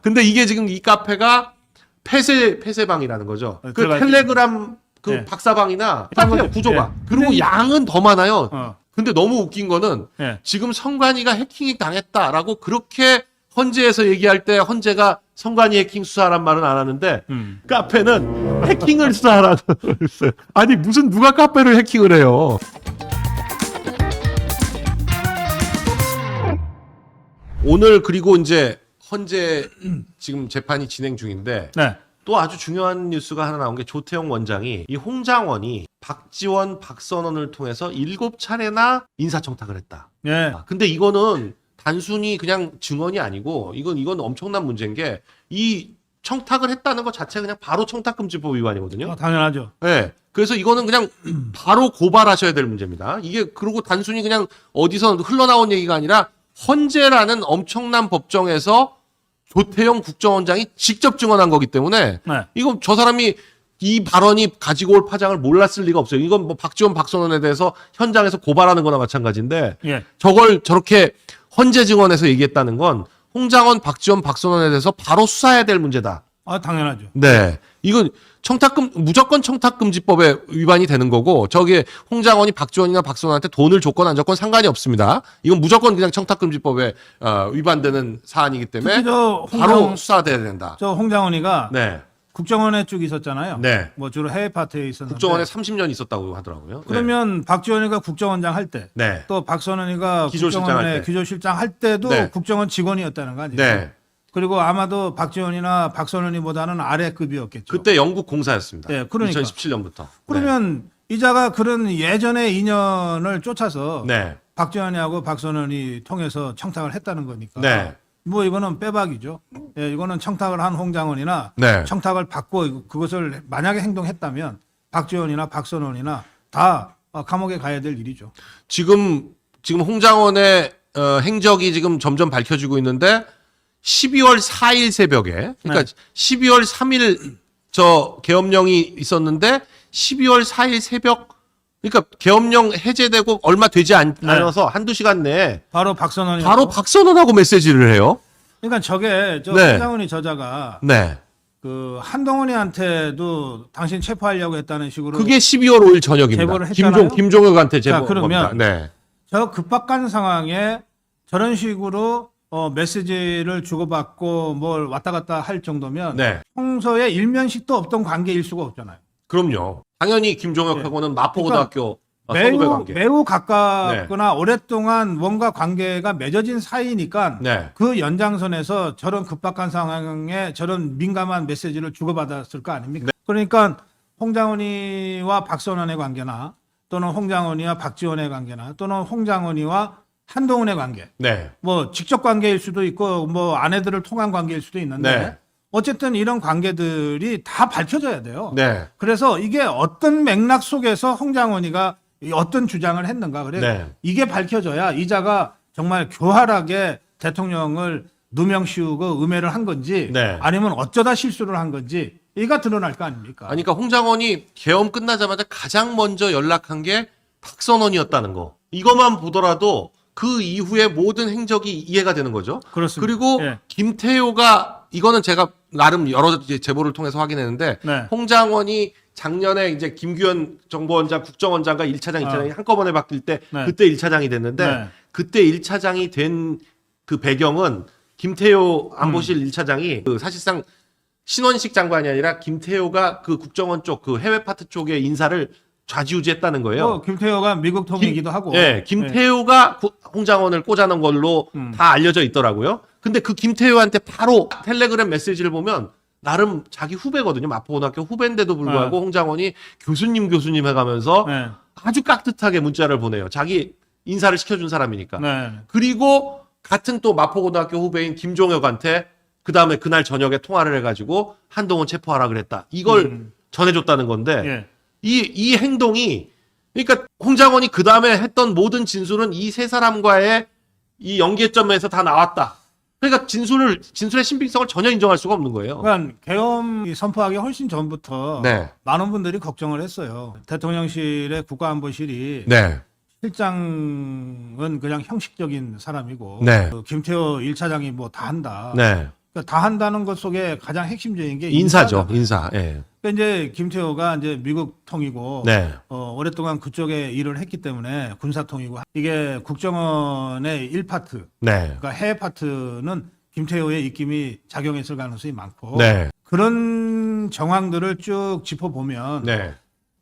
근데 이게 지금 이 카페가 폐쇄방이라는 거죠. 그 들어갈 텔레그램 그 네. 박사방이나 똑같아요, 구조가. 네. 그리고 근데 양은 더 많아요. 근데 너무 웃긴 거는 네. 지금 성관이가 해킹이 당했다라고 그렇게 헌재에서 얘기할 때 헌재가 성관이 해킹 수사란 말은 안 하는데 카페는 해킹을 수사하라고 했어요. 아니 무슨 누가 카페를 해킹을 해요. 오늘 그리고 이제 헌재 지금 재판이 진행 중인데 네. 또 아주 중요한 뉴스가 하나 나온 게 조태용 원장이 이 홍장원이 박지원, 박선원을 통해서 7차례나 인사청탁을 했다. 네. 근데 이거는 단순히 그냥 증언이 아니고 이건 엄청난 문제인 게 이 청탁을 했다는 것 자체가 그냥 바로 청탁금지법 위반이거든요. 당연하죠. 네. 그래서 이거는 그냥 바로 고발하셔야 될 문제입니다. 이게 그리고 단순히 그냥 어디서 흘러나온 얘기가 아니라 헌재라는 엄청난 법정에서 조태용 국정원장이 직접 증언한 거기 때문에 네. 이거 저 사람이 이 발언이 가지고 올 파장을 몰랐을 리가 없어요. 이건 뭐 박지원, 박선원에 대해서 현장에서 고발하는 거나 마찬가지인데 예. 저걸 저렇게 헌재 증언에서 얘기했다는 건 홍장원, 박지원, 박선원에 대해서 바로 수사해야 될 문제다. 당연하죠. 네. 이건 무조건 청탁금지법에 위반이 되는 거고, 저게 홍장원이 박지원이나 박선원한테 돈을 줬건 안 줬건 상관이 없습니다. 이건 무조건 그냥 청탁금지법에 위반되는 사안이기 때문에 특히 바로 수사돼야 된다. 저 홍장원이가 네. 국정원에 쭉 있었잖아요. 네. 뭐 주로 해외 파트에 있었는데. 국정원에 30년 있었다고 하더라고요. 그러면 박지원이가 국정원장 할 때, 네. 또 박선원이가 기조실장 국정원의 할 때. 기조실장 할 때도 네. 국정원 직원이었다는 거 아니에요? 네. 그리고 아마도 박지원이나 박선원이보다는 아래급이었겠죠. 그때 영국 공사였습니다. 네, 그러니까. 2017년부터. 그러면 이자가 그런 예전의 인연을 쫓아서 네. 박지원이하고 박선원이 통해서 청탁을 했다는 거니까. 네. 뭐 이거는 빼박이죠. 예, 이거는 청탁을 한 홍장원이나 네. 청탁을 받고 그것을 만약에 행동했다면 박지원이나 박선원이나 다 감옥에 가야 될 일이죠. 지금 홍장원의 행적이 지금 점점 밝혀지고 있는데 12월 4일 새벽에 그러니까 네. 12월 3일 저 계엄령이 있었는데 12월 4일 새벽 그러니까 계엄령 해제되고 얼마 되지 않아서 한두 시간 내에 바로 박선원이 바로 박선원하고 메시지를 해요. 그러니까 저게 네. 홍장원이 저자가 네. 그 한동훈이한테도 당신 체포하려고 했다는 식으로 그게 12월 5일 저녁입니다. 제보를 했잖아요. 김종혁한테 자, 제보한 그러면 겁니다. 네. 저 급박한 상황에 저런 식으로 메시지를 주고받고 뭘 왔다 갔다 할 정도면 네. 평소에 일면식도 없던 관계일 수가 없잖아요. 그럼요. 당연히 김종혁하고는 마포고등학교 선후배 매우 관계. 매우 가깝거나 오랫동안 뭔가 관계가 맺어진 사이니까 네. 그 연장선에서 저런 급박한 상황에 저런 민감한 메시지를 주고받았을 거 아닙니까? 네. 그러니까 홍장원이와 박선원의 관계나 또는 홍장원이와 박지원의 관계나 또는 홍장원이와 한동훈의 관계, 네. 뭐 직접 관계일 수도 있고 뭐 아내들을 통한 관계일 수도 있는데 네. 어쨌든 이런 관계들이 다 밝혀져야 돼요. 네. 그래서 이게 어떤 맥락 속에서 홍장원이가 어떤 주장을 했는가 그래 네. 이게 밝혀져야 이자가 정말 교활하게 대통령을 누명 씌우고 음해를 한 건지 네. 아니면 어쩌다 실수를 한 건지 이가 드러날 거 아닙니까? 아니, 그러니까 홍장원이 계엄 끝나자마자 가장 먼저 연락한 게 박선원이었다는 거. 이것만 보더라도 그 이후에 모든 행적이 이해가 되는 거죠. 그렇습니다. 그리고 예. 김태효가 이거는 제가 나름 여러 제보를 통해서 확인했는데 네. 홍장원이 작년에 이제 김규현 정보원장, 국정원장과 1차장, 2차장이 한꺼번에 바뀔 때 네. 그때 1차장이 됐는데 네. 그때 1차장이 된 그 배경은 김태효 안보실 1차장이 그 사실상 신원식 장관이 아니라 김태효가 그 국정원 쪽 그 해외 파트 쪽의 인사를 좌지우지했다는 거예요. 김태효가 미국 통이기도 하고. 예, 김태효가 홍장원을 꽂아놓은 걸로 다 알려져 있더라고요. 근데 그 김태효한테 바로 텔레그램 메시지를 보면 나름 자기 후배거든요. 마포고등학교 후배인데도 불구하고 홍장원이 교수님 해가면서 네. 아주 깍듯하게 문자를 보내요. 자기 인사를 시켜준 사람이니까. 네. 그리고 같은 또 마포고등학교 후배인 김종혁한테 그 다음에 그날 저녁에 통화를 해가지고 한동훈 체포하라 그랬다. 이걸 전해줬다는 건데 예. 이 행동이 그러니까 홍장원이 그 다음에 했던 모든 진술은 이 세 사람과의 이 연계점에서 다 나왔다. 그러니까 진술의 신빙성을 전혀 인정할 수가 없는 거예요. 그러니까 계엄 선포하기 훨씬 전부터 네. 많은 분들이 걱정을 했어요. 대통령실의 국가안보실이 네. 실장은 그냥 형식적인 사람이고 네. 그 김태호 1차장이 뭐 다 한다. 네. 그러니까 다 한다는 것 속에 가장 핵심적인 게 인사죠. 인사잖아요. 인사. 예. 그러니까 이제 김태호가 이제 미국 통이고 네. 오랫동안 그쪽에 일을 했기 때문에 군사통이고 이게 국정원의 1파트, 네. 그러니까 해외 파트는 김태호의 입김이 작용했을 가능성이 많고 네. 그런 정황들을 쭉 짚어보면 네.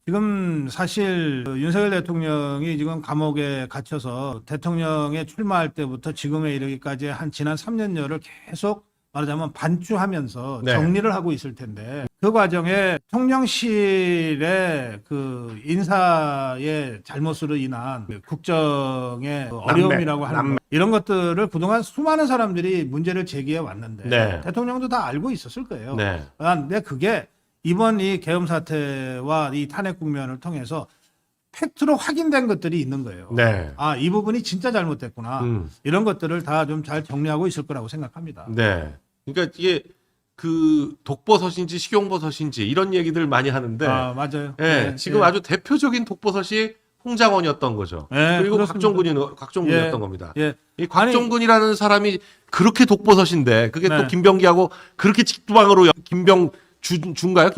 지금 사실 윤석열 대통령이 지금 감옥에 gat혀서 대통령에 출마할 때부터 지금에 이르기까지 한 지난 3년여를 계속 말하자면 반주하면서 네. 정리를 하고 있을 텐데 그 과정에 대통령실의 그 인사의 잘못으로 인한 국정의 어려움이라고 하는 것, 이런 것들을 그동안 수많은 사람들이 문제를 제기해 왔는데 네. 대통령도 다 알고 있었을 거예요. 네. 근데 그게 이번 이 계엄 사태와 이 탄핵 국면을 통해서 팩트로 확인된 것들이 있는 거예요. 네. 아, 이 부분이 진짜 잘못됐구나. 이런 것들을 다 좀 잘 정리하고 있을 거라고 생각합니다. 네. 그러니까 이게 그 독버섯인지 식용버섯인지 이런 얘기들 많이 하는데 아, 맞아요. 예, 지금 아주 대표적인 독버섯이 홍장원이었던 거죠. 네, 그리고 그렇습니다. 곽종군이었던 겁니다. 예. 이 곽종군이라는 사람이 그렇게 독버섯인데 그게 또 김병기하고 그렇게 직방으로 김병주인가요?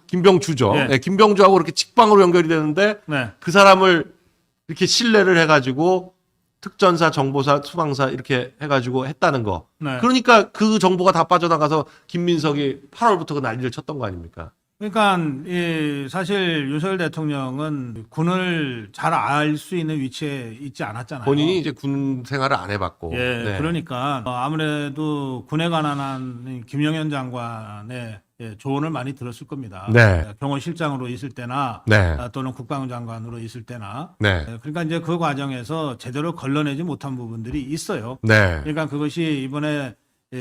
김병주죠. 예. 네, 김병주하고 그렇게 직방으로 연결이 되는데 네. 그 사람을 이렇게 신뢰를 해가지고 특전사, 정보사, 수방사 이렇게 해가지고 했다는 거. 네. 그러니까 그 정보가 다 빠져나가서 김민석이 8월부터 그 난리를 쳤던 거 아닙니까? 그러니까 사실 윤석열 대통령은 군을 잘 알 수 있는 위치에 있지 않았잖아요. 본인이 이제 군 생활을 안 해봤고. 예, 네. 그러니까 아무래도 군에 관한 한 김영현 장관의 조언을 많이 들었을 겁니다. 네. 경호실장으로 있을 때나 네. 또는 국방장관으로 있을 때나 네. 그러니까 이제 그 과정에서 제대로 걸러내지 못한 부분들이 있어요. 네. 그러니까 그것이 이번에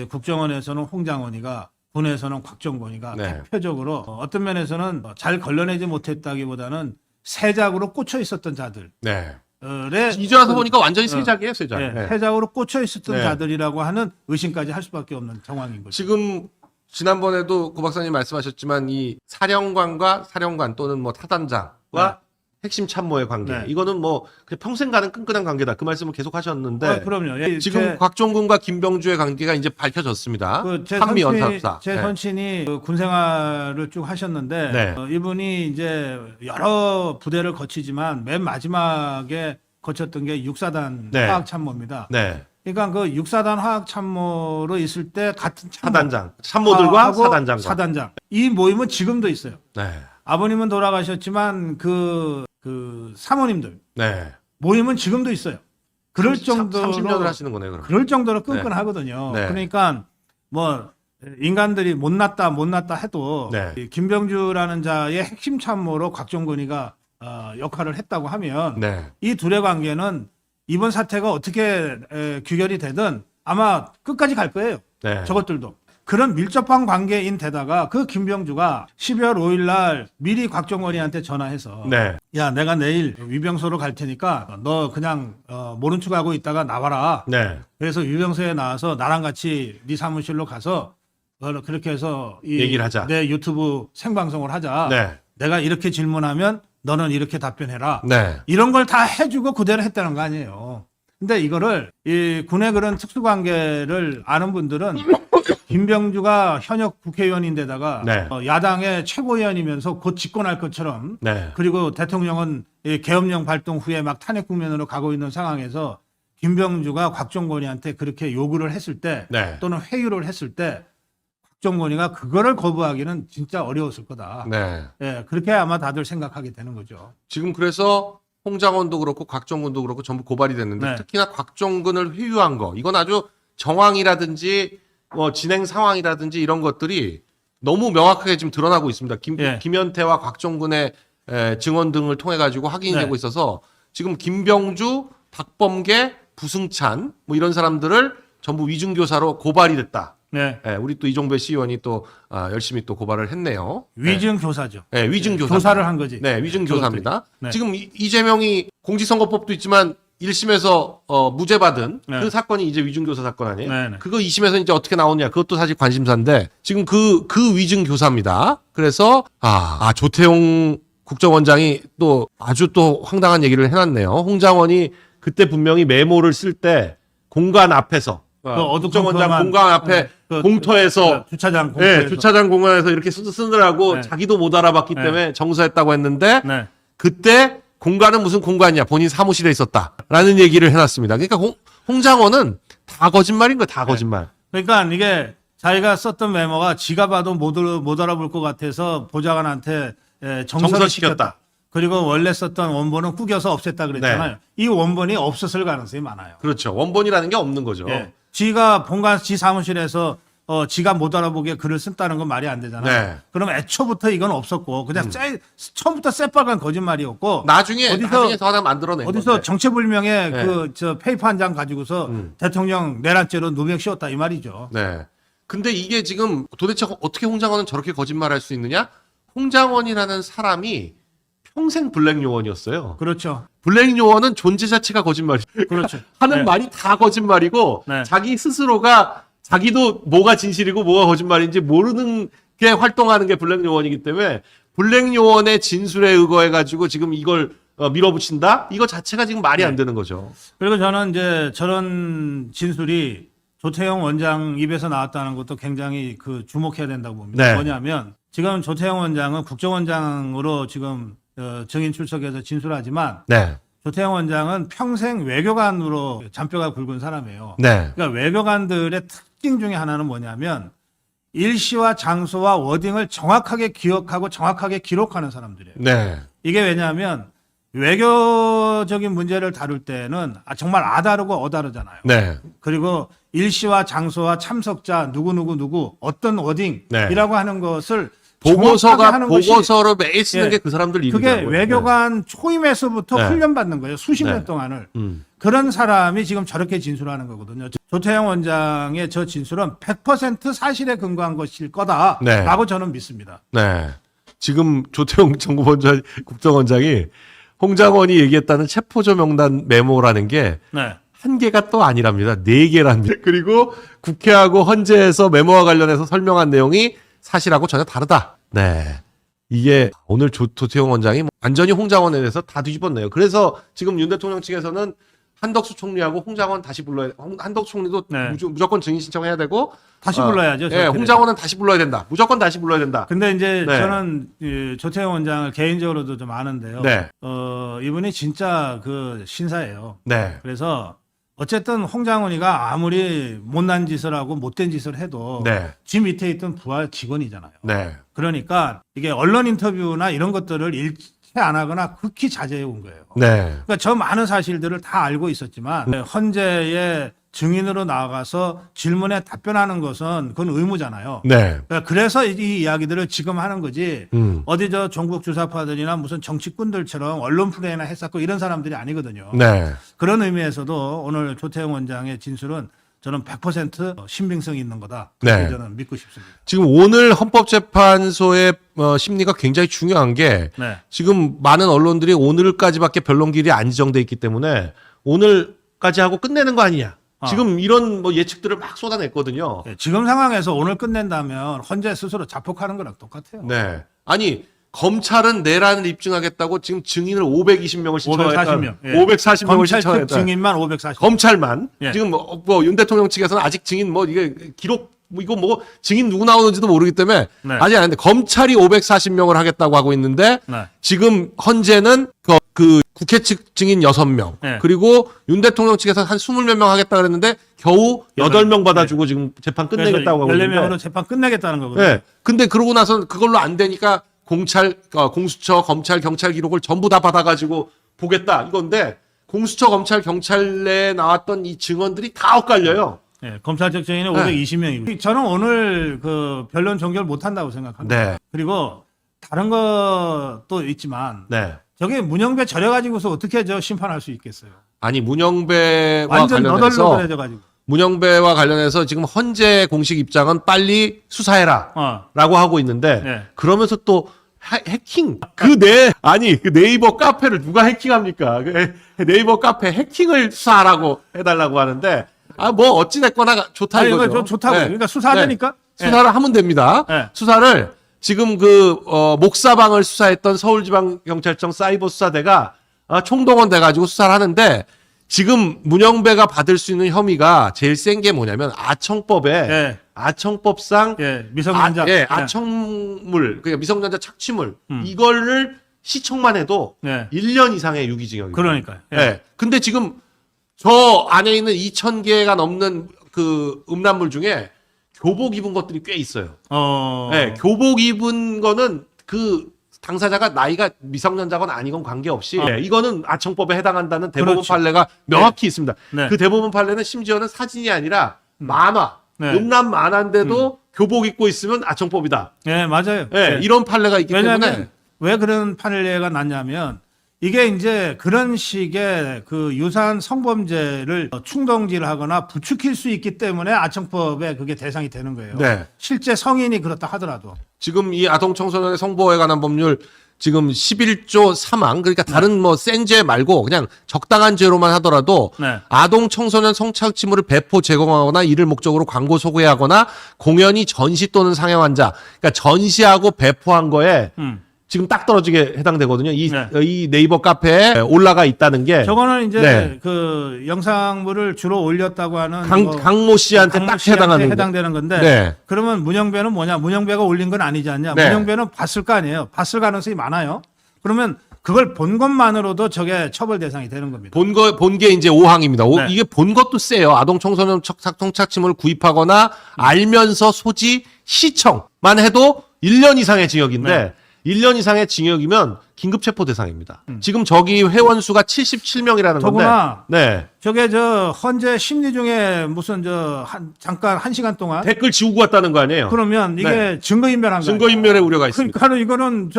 국정원에서는 홍장원이가 군에서는 곽정곤이가 네. 대표적으로 어떤 면에서는 잘 걸러내지 못했다기보다는 세작으로 꽂혀 있었던 자들. 네. 의 이제 와서 보니까 완전히 세작이에요, 세작. 네, 네. 세작으로 꽂혀 있었던 네. 자들이라고 하는 의심까지 할 수밖에 없는 상황인 거죠. 지금 지난번에도 고 박사님 말씀하셨지만 이 사령관과 사령관 또는 뭐 타단장과 핵심 참모의 관계. 네. 이거는 뭐 그냥 평생 가는 끈끈한 관계다. 그 말씀을 계속 하셨는데 그럼요. 예, 지금 곽종군과 김병주의 관계가 이제 밝혀졌습니다. 제 한미 선친이, 연합사. 제 선친이 군 생활을 쭉 하셨는데 네. 이분이 이제 여러 부대를 거치지만 맨 마지막에 거쳤던 게 6사단 네. 화학참모입니다. 네. 그러니까 그 6사단 화학참모로 있을 때 같은 참모, 사단장. 참모들과 하고 사단장과. 사단장. 이 모임은 지금도 있어요. 네. 아버님은 돌아가셨지만 그 사모님들 네. 모임은 지금도 있어요. 그럴 30년을 정도로 하시는 거네요, 그럼. 그럴 정도로 끈끈하거든요. 네. 그러니까 뭐 인간들이 못났다 해도 네. 이 김병주라는 자의 핵심 참모로 곽종근이가 역할을 했다고 하면 네. 이 둘의 관계는 이번 사태가 어떻게 규결이 되든 아마 끝까지 갈 거예요. 네. 저것들도. 그런 밀접한 관계인 데다가 그 김병주가 12월 5일 날 미리 곽종원이한테 전화해서 네. 야, 내가 내일 위병소로 갈 테니까 너 그냥 모른 척하고 있다가 나와라. 네. 그래서 위병소에 나와서 나랑 같이 네 사무실로 가서 그렇게 해서 얘기를 하자. 내 유튜브 생방송을 하자. 네. 내가 이렇게 질문하면 너는 이렇게 답변해라. 네. 이런 걸 다 해주고 그대로 했다는 거 아니에요. 근데 이거를 이 군의 그런 특수관계를 아는 분들은 김병주가 현역 국회의원인데다가 네. 야당의 최고위원이면서 곧 집권할 것처럼 네. 그리고 대통령은 이 계엄령 발동 후에 막 탄핵 국면으로 가고 있는 상황에서 김병주가 곽종건이한테 그렇게 요구를 했을 때 네. 또는 회유를 했을 때 곽종건이가 그거를 거부하기는 진짜 어려웠을 거다. 네. 예, 그렇게 아마 다들 생각하게 되는 거죠. 지금 그래서 홍장원도 그렇고 곽종근도 그렇고 전부 고발이 됐는데 네. 특히나 곽종근을 회유한 거 이건 아주 정황이라든지 뭐 진행 상황이라든지 이런 것들이 너무 명확하게 지금 드러나고 있습니다. 예. 김현태와 곽종근의 증언 등을 통해 가지고 확인이 네. 되고 있어서 지금 김병주, 박범계, 부승찬 뭐 이런 사람들을 전부 위증교사로 고발이 됐다. 네. 우리 또 이종배 시의원이 또 열심히 또 고발을 했네요. 위증 교사죠. 네, 위증 교사. 교사를 한 거지. 네, 위증 교사입니다. 네. 지금 이재명이 공직선거법도 있지만 1심에서 무죄 받은 네. 그 사건이 이제 위증 교사 사건 아니에요? 네, 네. 그거 2심에서 이제 어떻게 나오냐? 그것도 사실 관심사인데 지금 그 위증 교사입니다. 그래서 조태용 국정원장이 또 아주 또 황당한 얘기를 해놨네요. 홍장원이 그때 분명히 메모를 쓸 때 공간 앞에서 국정원장 공간 앞에 공터에서 주차장 공터에서 네, 주차장 공간에서 이렇게 쓰느라고 네. 자기도 못 알아봤기 네. 때문에 정서했다고 했는데 네. 그때 공간은 무슨 공간이냐 본인 사무실에 있었다라는 얘기를 해놨습니다. 그러니까 홍장원은 다 거짓말인 거예요. 다 거짓말. 그러니까 이게 자기가 썼던 메모가 지가 봐도 못 알아볼 것 같아서 보좌관한테 정서를 시켰다. 그리고 원래 썼던 원본은 구겨서 없앴다 그랬잖아요. 네. 이 원본이 없었을 가능성이 많아요. 그렇죠. 원본이라는 게 없는 거죠. 예. 지가 본관 지 사무실에서 지가 못 알아보게 글을 쓴다는 건 말이 안 되잖아요. 네. 그럼 애초부터 이건 없었고 그냥 처음부터 새빨간 거짓말이었고 나중에 더 하나 만들어낸 어디서 건데. 정체불명의 네. 페이퍼 한 장 가지고서 대통령 내란죄로 누명 씌웠다 이 말이죠. 네. 근데 이게 지금 도대체 어떻게 홍장원은 저렇게 거짓말할 수 있느냐? 홍장원이라는 사람이 평생 블랙 요원이었어요. 그렇죠. 블랙 요원은 존재 자체가 거짓말이죠. 그렇죠. 하는 네. 말이 다 거짓말이고 네. 자기 스스로가 자기도 뭐가 진실이고 뭐가 거짓말인지 모르는 게 활동하는 게 블랙 요원이기 때문에 블랙 요원의 진술에 의거해 가지고 지금 이걸 밀어붙인다? 이거 자체가 지금 말이 안 되는 거죠. 그리고 저는 이제 저런 진술이 조태영 원장 입에서 나왔다는 것도 굉장히 주목해야 된다고 봅니다. 네. 뭐냐면 지금 조태영 원장은 국정원장으로 지금 증인 출석해서 진술하지만 네. 조태영 원장은 평생 외교관으로 잔뼈가 굵은 사람이에요. 네. 그러니까 외교관들의 특징 중에 하나는 뭐냐면 일시와 장소와 워딩을 정확하게 기억하고 정확하게 기록하는 사람들이에요. 네. 이게 왜냐하면 외교적인 문제를 다룰 때는 정말 아다르고 어다르잖아요. 네. 그리고 일시와 장소와 참석자 누구 어떤 워딩이라고 하는 것을 정확하게 하는 것이 보고서를 매일 쓰는 예, 게 그 사람들 그게 일이라고요. 외교관 초임에서부터 네. 훈련받는 거예요. 수십 네. 년 동안을. 음. 그런 사람이 지금 저렇게 진술하는 거거든요. 조태영 원장의 저 진술은 100% 사실에 근거한 것일 거다라고 네. 저는 믿습니다. 네. 지금 조태용 정부본장 국정원장이 홍장원이 얘기했다는 체포조 명단 메모라는 게 네. 한 개가 또 아니랍니다. 4개랍니다. 그리고 국회하고 헌재에서 메모와 관련해서 설명한 내용이 사실하고 전혀 다르다. 네. 이게 오늘 조태용 원장이 완전히 홍장원에 대해서 다 뒤집었네요. 그래서 지금 윤 대통령 측에서는 한덕수 총리하고 홍장원 다시 불러야 돼. 한덕수 총리도 네. 무조건 증인 신청해야 되고 다시 불러야죠. 예, 홍장원은 다시 불러야 된다. 무조건 다시 불러야 된다. 근데 이제 네. 저는 조태영 원장을 개인적으로도 좀 아는데요. 네. 이분이 진짜 신사예요. 네. 그래서 어쨌든 홍장원이가 아무리 못난 짓을 하고 못된 짓을 해도 네. 지 밑에 있던 부하 직원이잖아요. 네. 그러니까 이게 언론 인터뷰나 이런 것들을 일체 안 하거나 극히 자제해 온 거예요. 네. 그러니까 저 많은 사실들을 다 알고 있었지만 헌재에 증인으로 나가서 질문에 답변하는 것은 그건 의무잖아요. 네. 그래서 이 이야기들을 지금 하는 거지. 음. 어디 저 종북 주사파들이나 무슨 정치꾼들처럼 언론 플레이나 했었고 이런 사람들이 아니거든요. 네. 그런 의미에서도 오늘 조태영 원장의 진술은 저는 100% 신빙성이 있는 거다. 그렇게 네. 저는 믿고 싶습니다. 지금 오늘 헌법재판소의 심리가 굉장히 중요한 게 네. 지금 많은 언론들이 오늘까지밖에 변론길이 안 지정돼 있기 때문에 오늘까지 하고 끝내는 거 아니냐. 지금 이런 예측들을 막 쏟아냈거든요. 네, 지금 상황에서 오늘 끝낸다면 헌재 스스로 자폭하는 거랑 똑같아요. 네. 아니 검찰은 내란을 입증하겠다고 지금 증인을 520명을 신청했다. 540명. 예. 540명을 검찰 측 신청했다. 증인만 540명. 검찰만 예. 지금 윤 대통령 측에서는 아직 증인 이게 기록 이거 증인 누구 나오는지도 모르기 때문에 네. 아직 안 했는데 검찰이 540명을 하겠다고 하고 있는데 네. 지금 헌재는 그 국회 측 증인 6명 네. 그리고 윤 대통령 측에서 한 20몇 명 하겠다 그랬는데 겨우 8명 받아주고 지금 재판 끝내겠다고 하고 있는데 14명으로 재판 끝내겠다는 거거든요. 네. 근데 그러고 나서 그걸로 안 되니까 공수처, 검찰, 경찰 기록을 전부 다 받아가지고 보겠다 이건데 공수처, 검찰, 경찰 내에 나왔던 이 증언들이 다 엇갈려요. 네, 검찰적 증인은 네. 520명이고 저는 오늘 변론 종결 못 한다고 생각합니다. 네. 그리고 다른 것도 있지만 네. 저게 문영배 저려가지고서 어떻게 심판할 수 있겠어요? 아니 문영배와 완전 관련해서 너덜너덜해져가지고. 문영배와 관련해서 지금 헌재 공식 입장은 빨리 수사해라 라고 하고 있는데 네. 그러면서 또 해킹 그 네이버 카페를 누가 해킹합니까? 그 네이버 카페 해킹을 수사하라고 해달라고 하는데 어찌 됐거나 좋다 아니, 이거죠. 이거 좋다고. 네. 그러니까 수사하니까. 네. 수사를 하면 됩니다. 네. 수사를 지금 목사방을 수사했던 서울지방경찰청 사이버수사대가 총동원 돼가지고 수사를 하는데 지금 문영배가 받을 수 있는 혐의가 제일 센 게 뭐냐면 아청법에 예. 아청법상 미성년자. 아청물 그러니까 미성년자 착취물 이거를 시청만 해도 네. 1년 이상의 유기징역입니다. 그러니까요. 예. 예. 근데 지금 저 안에 있는 2,000개가 넘는 그 음란물 중에 교복 입은 것들이 꽤 있어요. 예. 교복 입은 거는 그 당사자가 나이가 미성년자건 아니건 관계없이 이거는 아청법에 해당한다는 대법원 그렇죠. 판례가 명확히 있습니다. 네. 그 대법원 판례는 심지어는 사진이 아니라 만화, 네. 음란 만화인데도 교복 입고 있으면 아청법이다. 예, 맞아요. 예, 이런 판례가 있기 왜냐하면 때문에 왜 그런 판례가 났냐면 이게 이제 그런 식의 그 유사한 성범죄를 충동질 하거나 부추길 수 있기 때문에 아청법에 그게 대상이 되는 거예요. 네. 실제 성인이 그렇다 하더라도. 지금 이 아동 청소년의 성보호에 관한 법률 지금 11조 3항 그러니까 다른 뭐 센 죄 말고 그냥 적당한 죄로만 하더라도 네. 아동 청소년 성착취물을 배포 제공하거나 이를 목적으로 광고 소개하거나 공연히 전시 또는 상영한 자 그러니까 전시하고 배포한 거에 지금 딱 떨어지게 해당되거든요. 이 네이버 카페에 올라가 있다는 게 저거는 이제 네. 그 영상물을 주로 올렸다고 하는 강모 씨한테 딱 해당하는 해당되는 건데 네. 그러면 문영배는 뭐냐? 문영배가 올린 건 아니지 않냐? 네. 문영배는 봤을 거 아니에요. 봤을 가능성이 많아요. 그러면 그걸 본 것만으로도 저게 처벌 대상이 되는 겁니다. 본 게 이제 5항입니다. 네. 이게 본 것도 세요. 아동 청소년 성착취물을 구입하거나 알면서 소지, 시청만 해도 1년 이상의 징역인데 네. 1년 이상의 징역이면 긴급 체포 대상입니다. 지금 저기 회원 수가 77명이라는 건데. 더구나 네. 저게 저 헌재 심리 중에 무슨 잠깐 1시간 동안 댓글 지우고 왔다는 거 아니에요? 그러면 이게 네. 증거인멸한 거예요. 증거인멸의 우려가 있습니다. 그러니까 이거는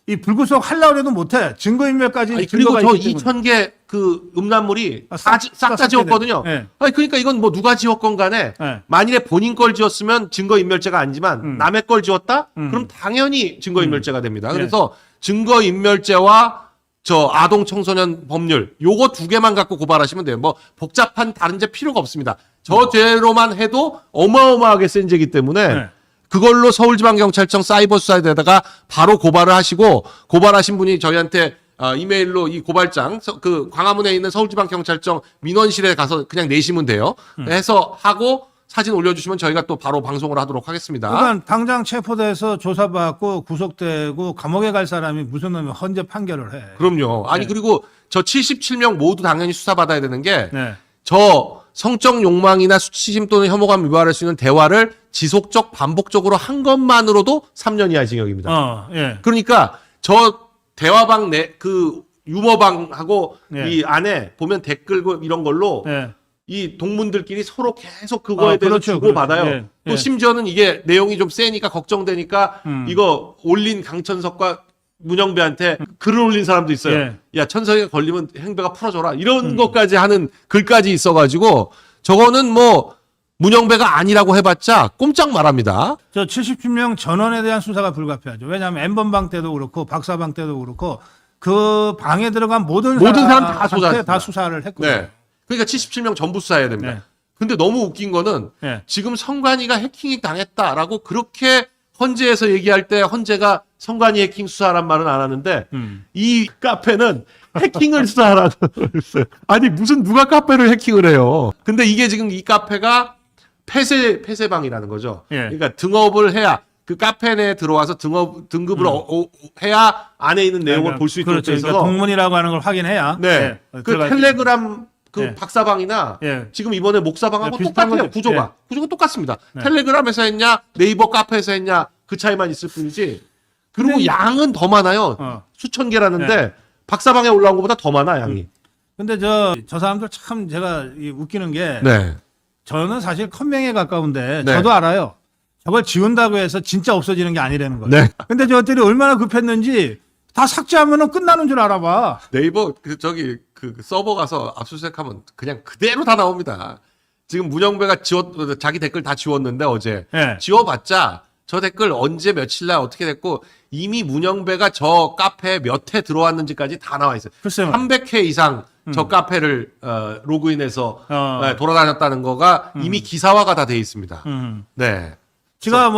이 불구속 하려고 해도 못해. 증거인멸까지 아니, 그리고 증거가 저 있기 때문에. 2,000개 그 음란물이 싹 다 싹 지웠거든요. 네. 아니, 그러니까 이건 뭐 누가 지웠건 간에 네. 만일에 본인 걸 지웠으면 증거인멸죄가 아니지만 남의 걸 지웠다? 그럼 당연히 증거인멸죄가 됩니다. 그래서 증거인멸죄와 저 아동 청소년 법률 요거 두 개만 갖고 고발하시면 돼요. 뭐 복잡한 다른 죄 필요가 없습니다. 저 죄로만 해도 어마어마하게 센 죄이기 때문에 네. 그걸로 서울지방경찰청 사이버 수사에다가 바로 고발을 하시고 고발하신 분이 저희한테 이메일로 이 고발장 그 광화문에 있는 서울지방경찰청 민원실에 가서 그냥 내시면 돼요. 해서 하고 사진 올려주시면 저희가 또 바로 방송을 하도록 하겠습니다. 그러니까 당장 체포돼서 조사받고 구속되고 감옥에 갈 사람이 무슨 놈이 헌재 판결을 해. 그럼요. 아니 그리고 저 77명 모두 당연히 수사받아야 되는 게 저 네. 성적 욕망이나 수치심 또는 혐오감 유발할 수 있는 대화를 지속적 반복적으로 한 것만으로도 3년 이하 징역입니다. 예. 그러니까 저 대화방 그 유머방하고 예. 이 안에 보면 댓글 이런 걸로 예. 이 동문들끼리 서로 계속 그거에 대해서 그렇죠, 주고받아요. 그렇죠. 예, 또 예. 심지어는 이게 내용이 좀 세니까 걱정되니까 이거 올린 강천석과 문영배한테 글을 올린 사람도 있어요. 예. 야, 천석이가 걸리면 행배가 풀어줘라. 이런 것까지 하는 글까지 있어가지고 저거는 뭐 문영배가 아니라고 해봤자 꼼짝 말합니다. 저 77명 전원에 대한 수사가 불가피하죠. 왜냐하면 N번방 때도 그렇고 박사방 때도 그렇고 그 방에 들어간 모든 사람 다 사람한테 다 수사를 했거든요. 네. 그러니까 77명 전부 수사해야 됩니다. 네. 근데 너무 웃긴 거는 네. 지금 성관이가 해킹이 당했다라고 그렇게 헌재에서 얘기할 때 헌재가 성관이 해킹 수사란 말은 안 하는데 이 카페는 해킹을 수사하라고 했어요. 아니 무슨 누가 카페를 해킹을 해요. 근데 이게 지금 이 카페가 폐쇄방이라는 거죠. 예. 그러니까 등업을 해야 그 카페 내에 들어와서 등급을 해야 안에 있는 내용을 볼 수 있도록 그렇죠. 돼 있어서 그러니까 동문이라고 하는 걸 확인해야 네. 그 들어갈 수 텔레그램 그 네. 박사방이나 예. 지금 이번에 목사방하고 네, 비슷한 똑같아요. 거죠. 구조가. 예. 구조가 똑같습니다. 네. 텔레그램에서 했냐 네이버 카페에서 했냐 그 차이만 있을 뿐이지. 그리고 근데 양은 더 많아요. 수천 개라는데 박사방에 올라온 것보다 더 많아 양이. 근데 저 사람들 참 제가 웃기는 게 네. 저는 사실 컴맹에 가까운데 네. 저도 알아요. 저걸 지운다고 해서 진짜 없어지는 게 아니라는 거예요. 네. 근데 저들이 얼마나 급했는지 다 삭제하면은 끝나는 줄 알아봐. 네이버 저기 그 서버 가서 압수수색하면 그냥 그대로 다 나옵니다. 지금 문영배가 자기 댓글 다 지웠는데 어제 네. 지워봤자 저 댓글 언제 며칠 날 어떻게 됐고 이미 문영배가 저 카페에 몇 회 들어왔는지까지 다 나와 있어요. 글쎄요. 300회 이상 저 카페를 로그인해서 돌아다녔다는 거가 이미 기사화가 다 돼 있습니다. 네. 지가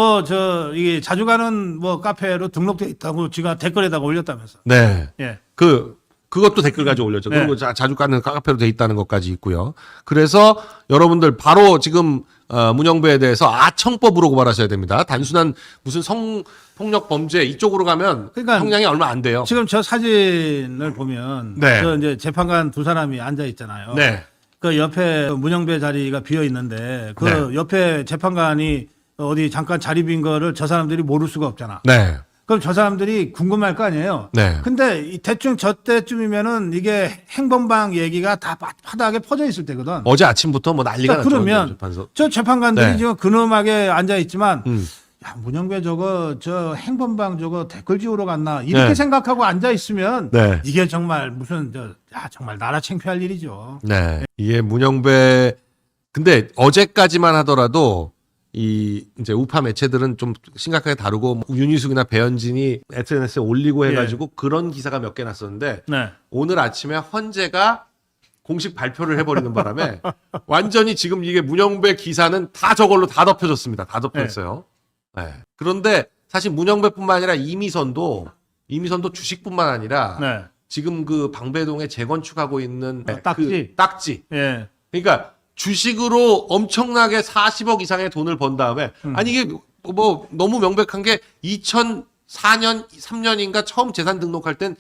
이게 자주 가는 카페로 등록돼 있다고 지가 댓글에다가 올렸다면서. 네. 예. 그 그것도 댓글 가지고 올렸죠. 네. 그리고 자주 가는 카페로 돼 있다는 것까지 있고요. 그래서 여러분들 바로 지금 문영배에 대해서 아청법으로 고발하셔야 됩니다. 단순한 무슨 성폭력 범죄 이쪽으로 가면 그러니까 형량이 얼마 안 돼요. 지금 저 사진을 보면 네. 저 이제 재판관 두 사람이 앉아 있잖아요. 네. 그 옆에 문영배 자리가 비어 있는데 그 네. 옆에 재판관이 어디 잠깐 자리 빈 거를 저 사람들이 모를 수가 없잖아. 네. 그럼 저 사람들이 궁금할 거 아니에요. 네. 근데 이 대충 저때쯤이면은 이게 행범방 얘기가 다 바닥에 퍼져 있을 때거든. 어제 아침부터 뭐 난리가 났죠. 그러면 재판소. 저 재판관들이 네. 지금 근엄하게 앉아 있지만 음. 야, 문영배 저 행범방 저거 댓글 지우러 갔나 이렇게 네. 생각하고 앉아 있으면 네. 이게 정말 무슨 정말 나라 창피할 일이죠. 네. 이게 문영배 근데 어제까지만 하더라도 이 이제 우파 매체들은 좀 심각하게 다루고 뭐 윤희숙이나 배현진이 SNS에 올리고 해가지고 그런 기사가 몇 개 났었는데 네. 오늘 아침에 헌재가 공식 발표를 해버리는 바람에 완전히 지금 이게 문영배 기사는 다 저걸로 다 덮여졌습니다. 다 덮였어요. 네. 그런데 사실 문영배뿐만 아니라 이미선도 주식뿐만 아니라 네. 지금 그 방배동에 재건축하고 있는 딱지. 그 딱지. 예. 그러니까 주식으로 엄청나게 40억 이상의 돈을 번 다음에 아니 이게 뭐 너무 명백한 게 2004년 3년인가 처음 재산 등록할 땐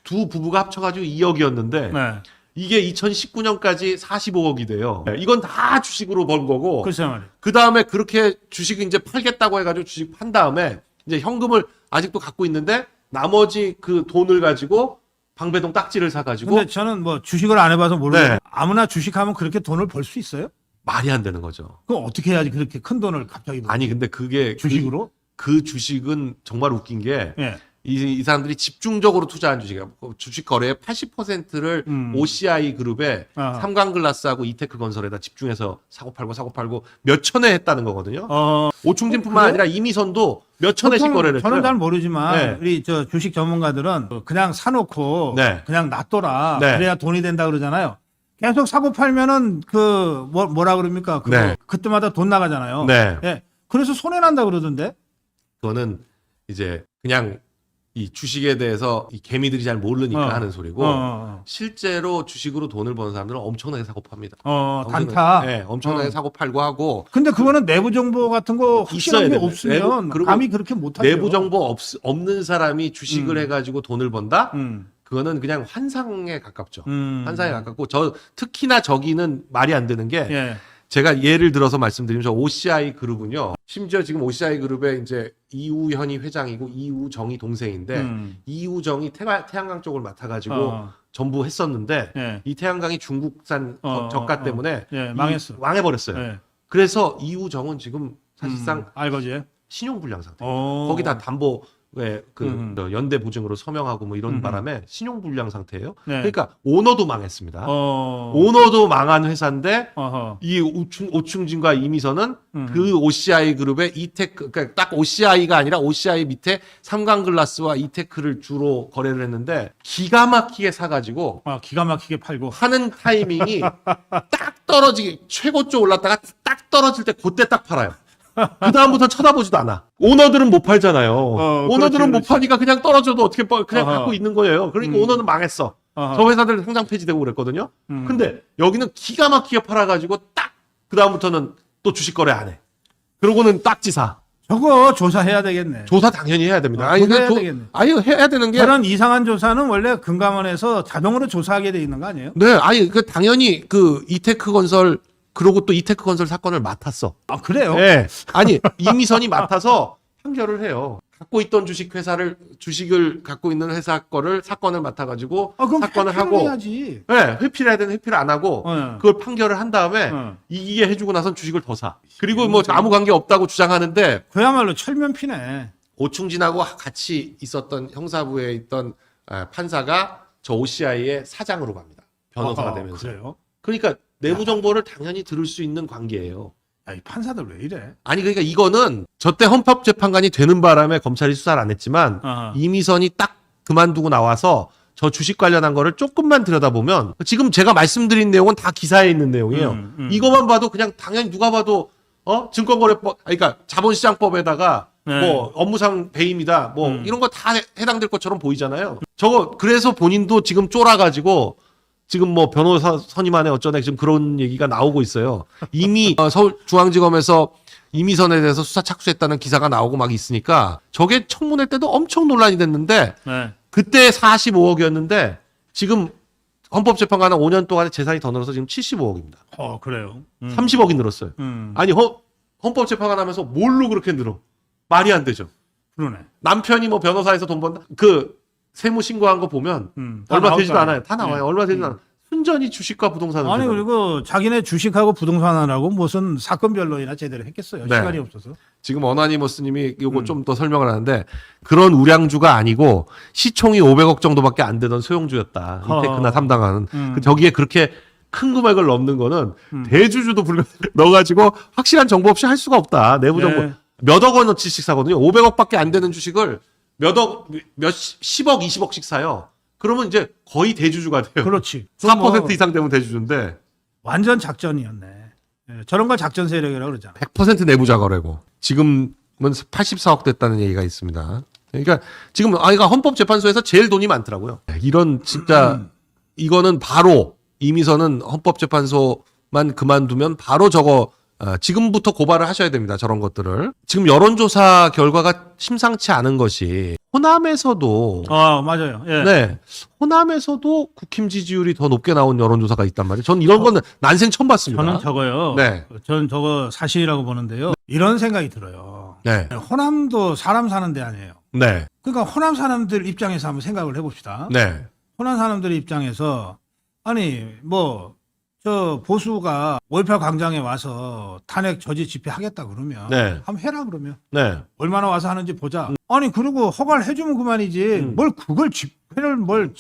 두 부부가 합쳐가지고 2억이었는데 네. 이게 2019년까지 45억이 돼요. 이건 다 주식으로 번 거고 글쎄 말이에요. 그 다음에 그렇게 주식 이제 팔겠다고 해가지고 주식 판 다음에 이제 현금을 아직도 갖고 있는데 나머지 그 돈을 가지고 방배동 딱지를 사가지고 근데 저는 뭐 주식을 안 해봐서 모르겠는데 네. 아무나 주식하면 그렇게 돈을 벌 수 있어요? 말이 안 되는 거죠. 그럼 어떻게 해야지 그렇게 큰 돈을 갑자기 벌 아니 근데 그게 주식으로? 그 주식은 정말 웃긴 게 예. 이 사람들이 집중적으로 투자한 주식이에요. 주식 거래의 80%를 OCI 그룹에 아하. 삼광글라스하고 이테크 건설에다 집중해서 사고 팔고 몇 천회 했다는 거거든요. 어, 오충진뿐만 그래요? 아니라 이미선도 몇 천회씩 보통 거래를 했어요. 저는 잘 모르지만 네. 우리 저 주식 전문가들은 그냥 사놓고 네. 그냥 놔둬라 네. 그래야 돈이 된다 그러잖아요. 계속 사고 팔면은 그 뭐라 그럽니까? 그거 네. 그때마다 돈 나가잖아요. 네. 예. 그래서 손해 난다 그러던데. 그거는 이제 그냥 이 주식에 대해서 이 개미들이 잘 모르니까 하는 소리고 실제로 주식으로 돈을 버는 사람들은 엄청나게 사고 팝니다. 단타. 네, 엄청나게 사고 팔고 하고 근데 그거는 내부 정보 같은 거 확실한 게 있어야 없으면 내부- 그리고 감히 그렇게 못하죠. 내부 정보 없는 사람이 주식을 해가지고 돈을 번다? 음. 그거는 그냥 환상에 가깝죠. 음. 환상에 가깝고 특히나 저기는 말이 안 되는 게 예. 제가 예를 들어서 말씀드리면 저 OCI 그룹은요. 심지어 지금 OCI 그룹의 이제 이우현이 회장이고 이우정이 동생인데 이우정이 태양광 쪽을 맡아가지고 전부 했었는데 예. 이 태양광이 중국산 저가 때문에 예, 망했어. 망해버렸어요. 예. 그래서 이우정은 지금 사실상 알거지. 신용불량 상태. 어. 거기다 담보에 저 연대 보증으로 서명하고 뭐 이런 바람에 신용불량 상태예요. 네. 그러니까 오너도 망했습니다. 어. 오너도 망한 회사인데 어허. 이 오충진과 이미선은 그 OCI 그룹의 이테크, 그러니까 딱 OCI가 아니라 OCI 밑에 삼광글라스와 이테크를 주로 거래를 했는데 기가 막히게 사가지고 기가 막히게 팔고. 하는 타이밍이 딱 떨어지게 최고조 올랐다가 딱 떨어질 때 그때 딱 팔아요. 그 다음부터 쳐다보지도 않아. 오너들은 못 팔잖아요. 오너들은 그렇지, 못 파니까 그냥 떨어져도 어떻게 그냥 어허. 갖고 있는 거예요. 그러니까 오너는 망했어. 어허. 저 회사들 상장 폐지되고 그랬거든요. 근데 여기는 기가 막히게 팔아가지고 딱 그 다음부터는 또 주식 거래 안 해. 그러고는 딱지사. 저거 조사해야 되겠네. 조사 당연히 해야 됩니다. 조사해야 되겠네. 아니 해야 되는 게. 저런 이상한 조사는 원래 금감원에서 자동으로 조사하게 돼 있는 거 아니에요? 네, 아니 그 당연히 그 이테크 건설 그러고 또 이테크 건설 사건을 맡았어. 아, 그래요? 네. 아니 이미선이 맡아서 판결을 해요. 갖고 있던 주식을 갖고 있는 회사 사건을 맡아가지고 그럼 사건을 회피를 하고, 해야지. 네, 회피를 해야 되는 회피를 안 하고 그걸 판결을 한 다음에 이기게 해주고 나선 주식을 더 사. 그리고 뭐 아무 관계 없다고 주장하는데 그야말로 철면피네. 오충진하고 같이 있었던 형사부에 있던 판사가 저 OCI의 사장으로 갑니다. 변호사가 되면서. 그래요? 그러니까 내부 정보를 당연히 들을 수 있는 관계예요. 야, 이 판사들 왜 이래? 아니 그러니까 이거는 저때 헌법재판관이 되는 바람에 검찰이 수사를 안 했지만 아하. 이미선이 딱 그만두고 나와서 저 주식 관련한 거를 조금만 들여다보면 지금 제가 말씀드린 내용은 다 기사에 있는 내용이에요. 이거만 봐도 그냥 당연히 누가 봐도 증권거래법 그러니까 자본시장법에다가 네. 뭐 업무상 배임이다 뭐 이런 거 다 해당될 것처럼 보이잖아요. 저거 그래서 본인도 지금 쫄아가지고 지금 뭐 변호사 선임안에 어쩌네 지금 그런 얘기가 나오고 있어요. 이미 서울중앙지검에서 이미선에 대해서 수사 착수했다는 기사가 나오고 막 있으니까 저게 청문회 때도 엄청 논란이 됐는데 네. 그때 45억이었는데 지금 헌법재판관은 5년 동안에 재산이 더 늘어서 지금 75억입니다. 그래요. 30억이 늘었어요. 아니 헌법재판관 하면서 뭘로 그렇게 늘어? 말이 안 되죠. 그러네. 남편이 뭐 변호사에서 돈 번다? 그 세무 신고한 거 보면 얼마 되지도 않아요. 다 나와요. 얼마 되지도 않아요. 순전히 주식과 부동산을. 아니 그리고 자기네 주식하고 부동산하고 무슨 사건 변론이나 제대로 했겠어요. 네. 시간이 없어서. 지금 어나니머스님이 요거 좀 더 설명을 하는데 그런 우량주가 아니고 시총이 500억 정도밖에 안 되던 소형주였다. 이테크나 담당하는 저기에 그렇게 큰 금액을 넣는 거는 대주주도 불가 넣어가지고 확실한 정보 없이 할 수가 없다. 내부 정보 네. 몇억 원어치씩 사거든요. 500억밖에 안 되는 주식을 몇십억, 20억씩 사요. 그러면 이제 거의 대주주가 돼요. 그렇지. 4% 이상 되면 대주주인데 완전 작전이었네. 예, 저런 걸 작전 세력이라고 그러잖아. 100% 내부자 거래고 지금은 84억 됐다는 얘기가 있습니다. 그러니까 지금 아이가 헌법재판소에서 제일 돈이 많더라고요. 이런 진짜 이거는 바로 이미선은 헌법재판소만 그만두면 바로 저거 지금부터 고발을 하셔야 됩니다. 저런 것들을. 지금 여론조사 결과가 심상치 않은 것이 호남에서도 맞아요. 예. 네. 호남에서도 국힘 지지율이 더 높게 나온 여론조사가 있단 말이에요. 전 이런 거는 난생 처음 봤습니다. 저는 저거요. 네. 저는 저거 사실이라고 보는데요. 이런 생각이 들어요. 네. 호남도 사람 사는 데 아니에요. 네. 그러니까 호남 사람들 입장에서 한번 생각을 해봅시다. 네. 호남 사람들 입장에서 아니 뭐 저 보수가 5.18 광장에 와서 탄핵 저지 집회 하겠다 그러면 네. 한번 해라 그러면 네. 얼마나 와서 하는지 보자. 아니 그리고 허가를 해주면 그만이지 뭘 그걸 집회를 뭘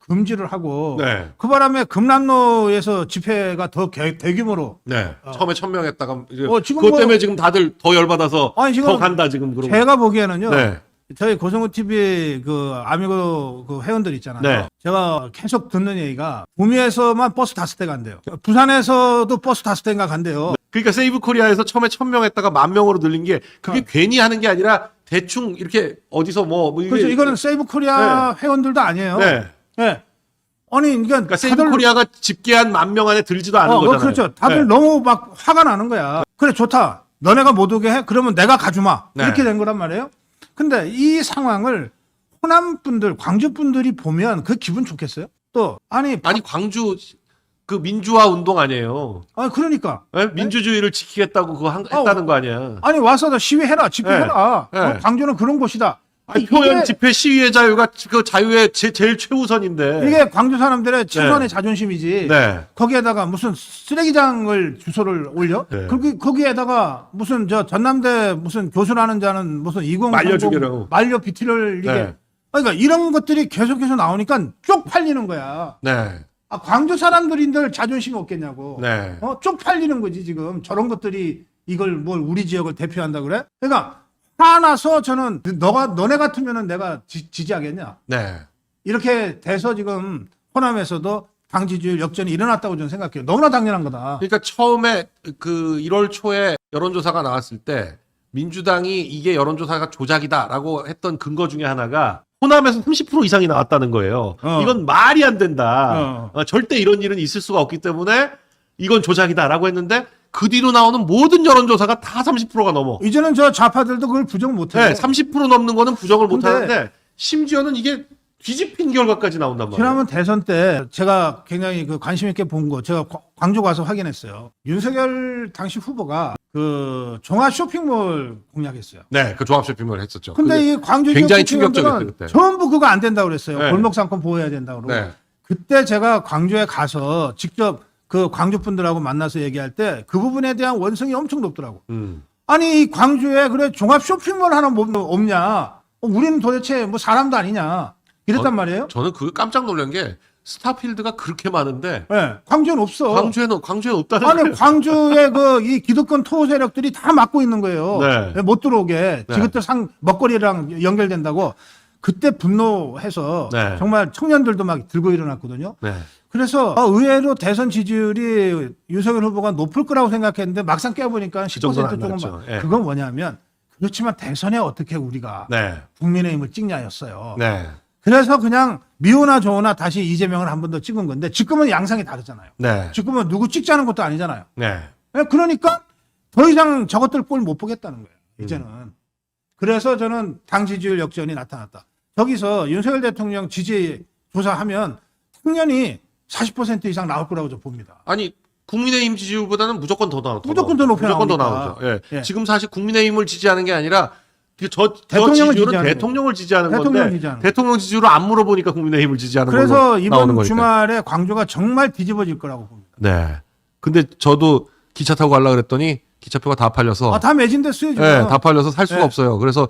금지를 하고 네. 그 바람에 금남로에서 집회가 더 대규모로 네. 처음에 1,000명 했다가 이제 지금 그것 뭐- 때문에 지금 다들 더 열받아서 아니, 지금 더 간다 지금 그러고. 제가 보기에는요. 네. 저희 고성우 TV 그 아미고 그 회원들 있잖아요. 네. 제가 계속 듣는 얘기가 구미에서만 버스 5대 간대요. 부산에서도 버스 5대인가 간대요. 그러니까 세이브 코리아에서 처음에 1,000명 했다가 10,000명으로 늘린 게 그게 괜히 하는 게 아니라 대충 이렇게 어디서 뭐 이게 그렇죠. 이거는 세이브 코리아 회원들도 아니에요. 네. 네. 아니 그러니까 세이브 코리아가 집계한 10,000명 안에 들지도 않은 거잖아요. 그렇죠. 다들 네. 너무 막 화가 나는 거야. 그래 좋다. 너네가 못 오게 해. 그러면 내가 가주마. 네. 이렇게 된 거란 말이에요. 근데 이 상황을 호남 분들, 광주 분들이 보면 그 기분 좋겠어요? 또 아니 광주 그 민주화 운동 아니에요. 그러니까 네? 민주주의를 지키겠다고 그거 했다는 거 아니야. 아니 와서 시위해라, 집회해라. 네. 네. 광주는 그런 곳이다. 아니, 표현 집회 시위의 자유가 그 자유의 제일 최우선인데. 이게 광주 사람들의 최소한의 자존심이지. 네. 거기에다가 무슨 쓰레기장을 주소를 올려? 네. 거기에다가 무슨 저 전남대 무슨 교수라는 자는 무슨 2030 말려 죽이라고. 말려 비티를 이게. 네. 그러니까 이런 것들이 계속해서 나오니까 쪽팔리는 거야. 네. 광주 사람들인들 자존심이 없겠냐고. 네. 쪽팔리는 거지 지금. 저런 것들이 이걸 뭘 우리 지역을 대표한다 그래? 그러니까 화나서 저는 너네 같으면은 내가 지지하겠냐? 네. 이렇게 돼서 지금 호남에서도 당지지율 역전이 일어났다고 저는 생각해요. 너무나 당연한 거다. 그러니까 처음에 그 1월 초에 여론조사가 나왔을 때 민주당이 이게 여론조사가 조작이다라고 했던 근거 중에 하나가 호남에서 30% 이상이 나왔다는 거예요. 이건 말이 안 된다. 절대 이런 일은 있을 수가 없기 때문에 이건 조작이다라고 했는데 그 뒤로 나오는 모든 여론조사가 다 30%가 넘어. 이제는 저 좌파들도 그걸 부정 못해요. 네, 30% 넘는 거는 부정을 못 근데 하는데 심지어는 이게 뒤집힌 결과까지 나온단 말이에요. 지난번 대선 때 제가 굉장히 그 관심 있게 본 거 제가 광주 가서 확인했어요. 윤석열 당시 후보가 그 종합 쇼핑몰 공약했어요. 네, 그 종합 쇼핑몰 했었죠. 근데 이 광주 굉장히 지역 충격적이었어요, 쇼핑몰들은 그때. 전부 그거 안 된다고 그랬어요. 네. 골목 상권 보호해야 된다고 그러고. 네. 그때 제가 광주에 가서 직접 그 광주 분들하고 만나서 얘기할 때 그 부분에 대한 원성이 엄청 높더라고. 아니 이 광주에 그래 종합 쇼핑몰 하나 없냐? 우리는 도대체 뭐 사람도 아니냐? 이랬단 말이에요. 저는 그게 깜짝 놀란 게 스타필드가 그렇게 많은데 네, 광주는 없어. 광주에는 없다는 아니 거예요. 광주에 그 이 기득권 투호 세력들이 다 막고 있는 거예요. 네. 못 들어오게. 네. 지그들 먹거리랑 연결된다고. 그때 분노해서 네. 정말 청년들도 막 들고 일어났거든요. 네. 그래서 의외로 대선 지지율이 윤석열 후보가 높을 거라고 생각했는데 막상 깨보니까 10% 정도는 안 조금 났죠. 예. 그건 뭐냐면 그렇지만 대선에 어떻게 우리가 네. 국민의힘을 찍냐였어요. 네. 그래서 그냥 미우나 좋으나 다시 이재명을 한 번 더 찍은 건데 지금은 양상이 다르잖아요. 네. 지금은 누구 찍자는 것도 아니잖아요. 네. 그러니까 더 이상 저것들 꼴 못 보겠다는 거예요. 이제는. 그래서 저는 당 지지율 역전이 나타났다. 저기서 윤석열 대통령 지지 조사하면 당연히 40% 이상 나올 거라고 저 봅니다. 아니 국민의힘 지지율보다는 무조건 더 나오죠. 무조건 더 높게 무조건 더 나오니까. 나오죠. 예. 예. 지금 사실 국민의힘을 지지하는 게 아니라 저 대통령을 지지율은 지지하는 대통령을 지지하는 대통령 건데 지지하는 대통령 지지율을 안 물어보니까 국민의힘을 지지하는 걸로 그래서 나오는 이번 거니까. 주말에 광주가 정말 뒤집어질 거라고 봅니다. 네. 근데 저도 기차 타고 가려고 그랬더니 기차표가 다 팔려서 다 매진됐어요, 지금. 네, 다 팔려서 살 수가 네. 없어요. 그래서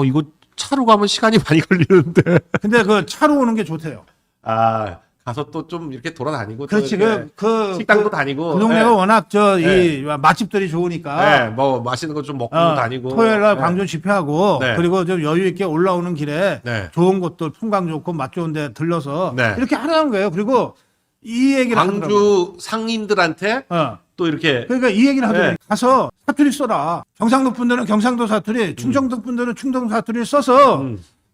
이거 차로 가면 시간이 많이 걸리는데. 근데 그 차로 오는 게 좋대요. 아, 가서 또 좀 이렇게 돌아다니고 그렇지. 또 이렇게 식당도 다니고 그 동네가 네. 워낙 네. 이 맛집들이 좋으니까. 네, 뭐 맛있는 거 좀 먹고 다니고 토요일 날 네. 광주 집회하고 네. 그리고 좀 여유 있게 올라오는 길에 네. 좋은 곳들 풍광 좋고 맛 좋은 데 들러서 네. 이렇게 하라는 거예요. 그리고 이 얘기를 하더라고요. 광주 상인들한테 어. 또 이렇게 그러니까 이 얘기를 하더라고요. 네. 가서 사투리 써라. 경상도 분들은 경상도 사투리, 충청도 분들은 충청 사투리를 써서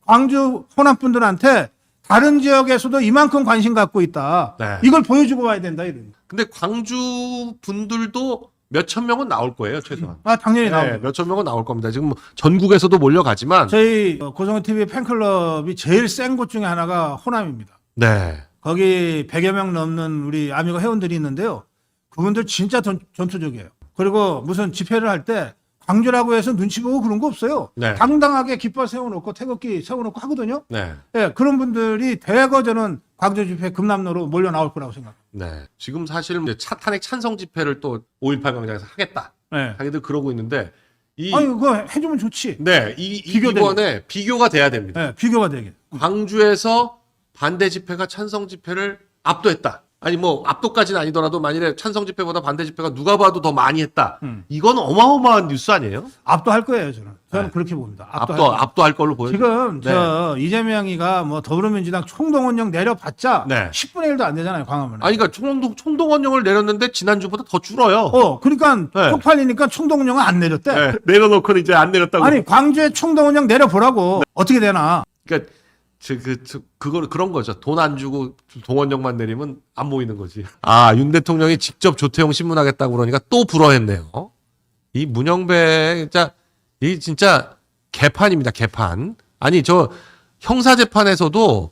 광주 호남 분들한테 다른 지역에서도 이만큼 관심 갖고 있다. 네. 이걸 보여주고 와야 된다. 이런. 근데 광주 분들도 몇천 명은 나올 거예요, 최소한. 당연히 네, 나옵니다. 몇천 명은 나올 겁니다. 지금 뭐 전국에서도 몰려가지만 저희 고성호 TV 팬클럽이 제일 센 곳 중에 하나가 호남입니다. 네. 거기 100여 명 넘는 우리 아미고 회원들이 있는데요. 그분들 진짜 전투적이에요. 그리고 무슨 집회를 할 때 광주라고 해서 눈치 보고 그런 거 없어요. 네. 당당하게 깃발 세워놓고 태극기 세워놓고 하거든요. 네. 예, 그런 분들이 대거 저는 광주 집회 금남로로 몰려 나올 거라고 생각합니다. 네. 지금 사실 이제 탄핵 찬성 집회를 또 5.18 광장에서 하겠다. 네. 하기들 그러고 있는데 아니 그거 해주면 좋지. 네, 이번에 비교가 돼야 됩니다. 네, 비교가 되게. 광주에서 반대 집회가 찬성 집회를 압도했다. 아니 뭐 압도까지는 아니더라도 만일에 찬성 집회보다 반대 집회가 누가 봐도 더 많이 했다. 이건 어마어마한 뉴스 아니에요? 압도할 거예요, 저는. 저는 네. 그렇게 봅니다. 압도할 거예요. 압도할 걸로 보여요. 지금 네. 저 이재명이가 뭐 더불어민주당 총동원령 내려봤자 네. 10분의 1도 안 되잖아요, 광화문에. 아니 그러니까 총동원령을 내렸는데 지난주보다 더 줄어요. 그러니까 네. 쪽팔리니까 총동원령을 안 내렸대. 네, 내려놓고는 이제 안 내렸다고. 아니 광주에 총동원령 내려보라고. 어떻게 되나? 그러니까 그런 거죠. 돈 안 주고 동원령만 내리면 안 보이는 거지. 아, 윤 대통령이 직접 조태용 신문하겠다고 그러니까 또 불어했네요. 이 문영배 진짜 개판입니다. 개판. 아니 저 형사 재판에서도